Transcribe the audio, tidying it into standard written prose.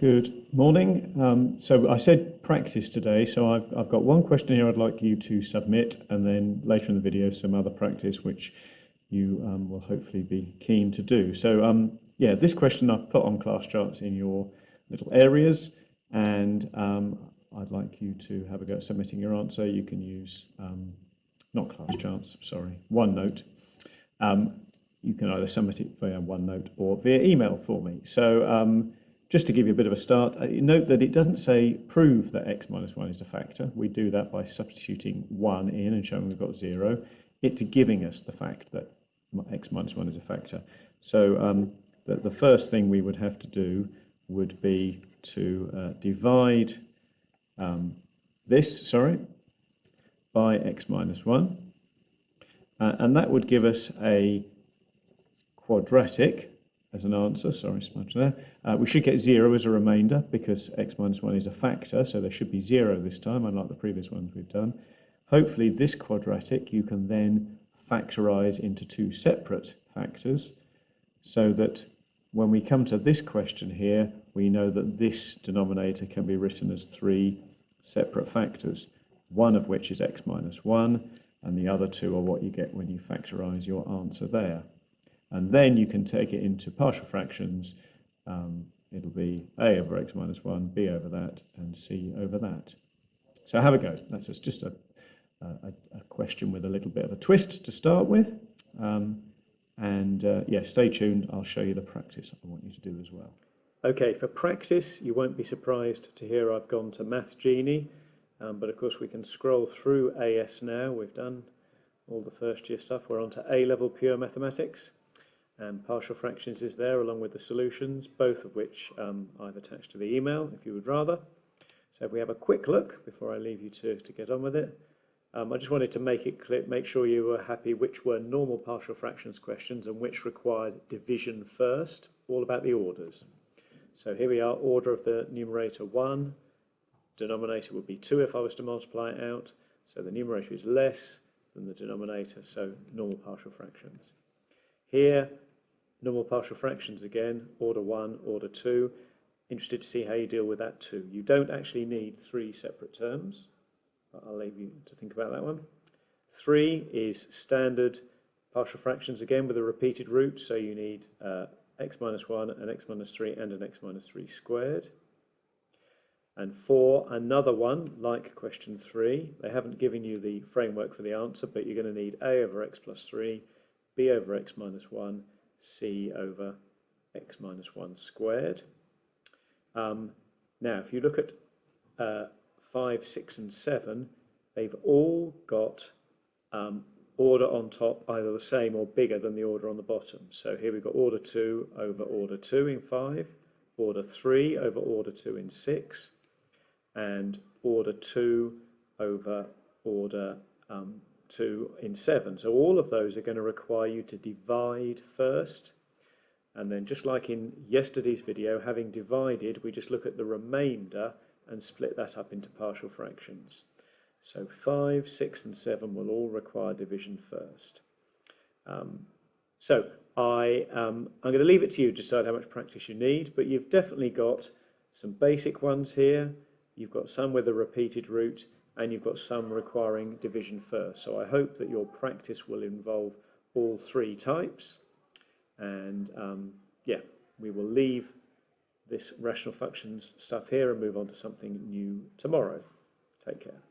Good morning. So I said practice today, so I've got one question here I'd like you to submit, and then later in the video some other practice which you will hopefully be keen to do. So yeah, this question I've put on class charts in your little areas, and I'd like you to have a go at submitting your answer. You can use, not class charts, sorry, OneNote. You can either submit it via OneNote or via email for me. So just to give you a bit of a start, note that it doesn't say prove that x minus 1 is a factor. We do that by substituting 1 in and showing we've got 0. It's giving us the fact that x minus 1 is a factor. So the first thing we would have to do would be to divide this, by x minus 1. And that would give us a quadratic as an answer, sorry, smudge there. We should get 0 as a remainder because x minus 1 is a factor, so there should be 0 this time, unlike the previous ones we've done. Hopefully this quadratic you can then factorise into two separate factors, so that when we come to this question here, we know that this denominator can be written as 3 separate factors, one of which is x minus 1, and the other two are what you get when you factorise your answer there. And then you can take it into partial fractions. It'll be a over x minus 1, b over that, and c over that. So have a go. That's just a question with a little bit of a twist to start with. Yeah, stay tuned. I'll show you the practice I want you to do as well. Okay, for practice, you won't be surprised to hear I've gone to Math Genie. But of course, we can scroll through AS now. We've done all the first year stuff. We're on to A-level pure mathematics. And partial fractions is there along with the solutions, both of which I've attached to the email if you would rather. So if we have a quick look before I leave you to get on with it, I just wanted to make it clear, make sure you were happy which were normal partial fractions questions and which required division first, all about the orders. So here we are, order of the numerator 1, denominator would be 2 if I was to multiply it out, so the numerator is less than the denominator, so normal partial fractions. Here, normal partial fractions again, order 1, order 2. Interested to see how you deal with that too. You don't actually need 3 separate terms, but I'll leave you to think about that one. 3 is standard partial fractions again with a repeated root, so you need x minus 1, an x minus 3, and an x minus 3 squared. And 4, another one, like question 3. They haven't given you the framework for the answer, but you're going to need a over x plus 3, b over x minus 1, c over x minus 1 squared. Now, if you look at 5, 6, and 7, they've all got order on top either the same or bigger than the order on the bottom. So here we've got order 2 over order 2 in 5, order 3 over order 2 in 6, and order 2 over order 2 in 7. So all of those are going to require you to divide first, and then just like in yesterday's video, having divided, we just look at the remainder and split that up into partial fractions. So 5, 6 and 7 will all require division first. I'm going to leave it to you to decide how much practice you need, but you've definitely got some basic ones here. You've got some with a repeated root, and you've got some requiring division first. So I hope that your practice will involve all 3 types. And yeah, we will leave this rational functions stuff here and move on to something new tomorrow. Take care.